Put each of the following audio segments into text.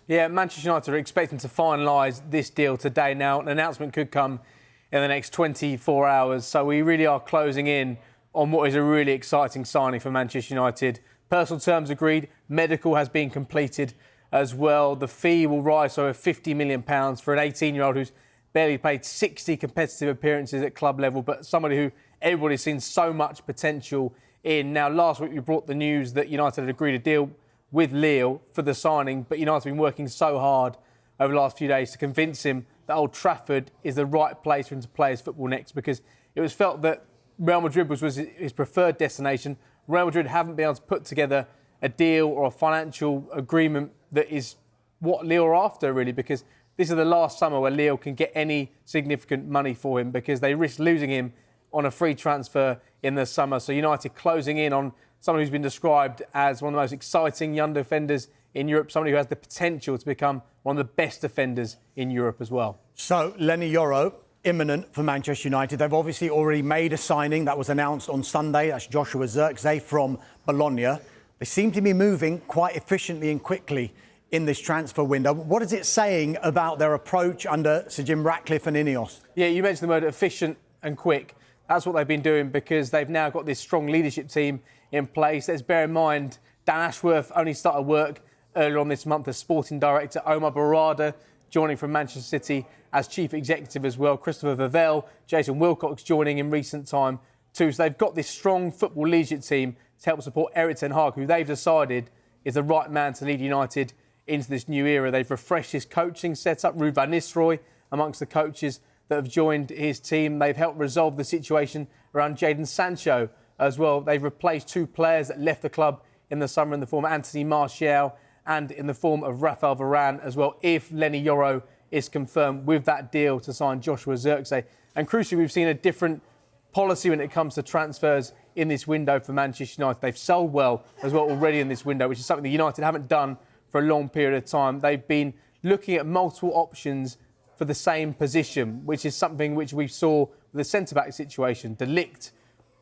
Yeah, Manchester United are expecting to finalise this deal today. Now, an announcement could come in the next 24 hours. So we really are closing in on what is a really exciting signing for Manchester United. Personal terms agreed. Medical has been completed as well. The fee will rise to over £50 million for an 18-year-old who's barely played 60 competitive appearances at club level, but somebody who everybody's seen so much potential in. Now, last week we brought the news that United had agreed a deal with Lille for the signing, but United have been working so hard over the last few days to convince him that Old Trafford is the right place for him to play his football next, because it was felt that Real Madrid was his preferred destination. Real Madrid haven't been able to put together a deal or a financial agreement that is what Lille are after, really, because this is the last summer where Lille can get any significant money for him, because they risk losing him on a free transfer in the summer. So United closing in on someone who's been described as one of the most exciting young defenders in Europe, somebody who has the potential to become one of the best defenders in Europe as well. So, Lenny Yoro, imminent for Manchester United. They've obviously already made a signing that was announced on Sunday. That's Joshua Zirkzee from Bologna. They seem to be moving quite efficiently and quickly in this transfer window. What is it saying about their approach under Sir Jim Ratcliffe and INEOS? Yeah, you mentioned the word efficient and quick. That's what they've been doing, because they've now got this strong leadership team in place. Let's bear in mind, Dan Ashworth only started work earlier on this month as sporting director. Omar Barada joining from Manchester City as chief executive as well. Christopher Vivell, Jason Wilcox joining in recent time too. So they've got this strong football leadership team to help support Erik ten Hag, who they've decided is the right man to lead United into this new era. They've refreshed his coaching setup. Ruud van Nistelrooy amongst the coaches that have joined his team. They've helped resolve the situation around Jadon Sancho as well. They've replaced two players that left the club in the summer in the form of Anthony Martial and in the form of Rafael Varane as well, if Lenny Yoro is confirmed with that deal to sign Joshua Zirkzee. And crucially, we've seen a different policy when it comes to transfers in this window for Manchester United. They've sold well as well already in this window, which is something that United haven't done for a long period of time. They've been looking at multiple options for the same position, which is something which we saw with the centre-back situation. De Ligt,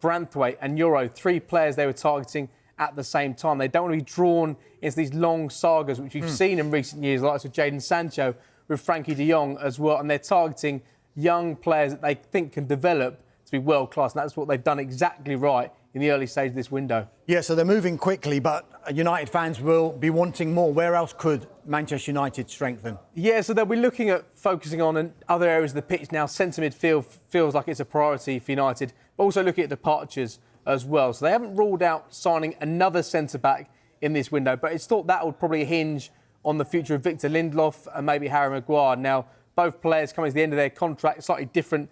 Branthwaite and Yoro, three players they were targeting at the same time. They don't want to be drawn into these long sagas, which we've seen in recent years, like with Jadon Sancho, with Frankie de Jong as well. And they're targeting young players that they think can develop to be world-class. And that's what they've done exactly right in the early stage of this window. Yeah, so they're moving quickly, but United fans will be wanting more. Where else could Manchester United strengthen? Yeah, so they'll be looking at focusing on other areas of the pitch now. Centre midfield feels like it's a priority for United, but also looking at departures as well. So they haven't ruled out signing another centre-back in this window, but it's thought that would probably hinge on the future of Victor Lindelof and maybe Harry Maguire. Now, both players coming to the end of their contract, slightly different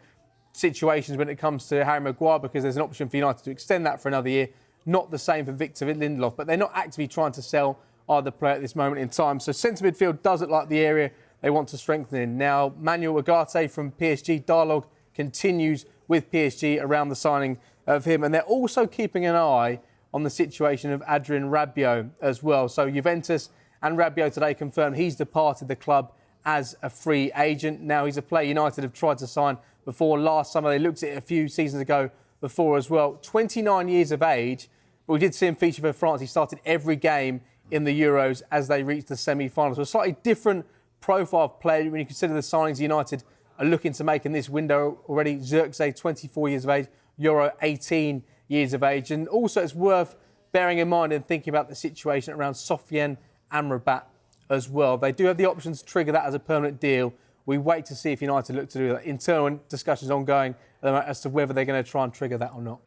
situations when it comes to Harry Maguire, because there's an option for United to extend that for another year. Not the same for Victor Lindelof, but they're not actively trying to sell either player at this moment in time. So centre midfield does look like the area they want to strengthen in. Now, Manuel Ugarte from PSG, dialogue continues with PSG around the signing of him, and they're also keeping an eye on the situation of Adrien Rabiot as well. So Juventus and Rabiot today confirmed he's departed the club as a free agent. Now, he's a player United have tried to sign before last summer. They looked at it a few seasons ago before as well. 29 years of age, but we did see him feature for France. He started every game in the Euros as they reached the semi-finals. So a slightly different profile of player when you consider the signings United are looking to make in this window already. Zirkzee, 24 years of age, Yoro, 18 years of age. And also it's worth bearing in mind and thinking about the situation around Sofiane Amrabat as well. They do have the option to trigger that as a permanent deal. We wait to see if United look to do that. Internal discussions ongoing as to whether they're going to try and trigger that or not.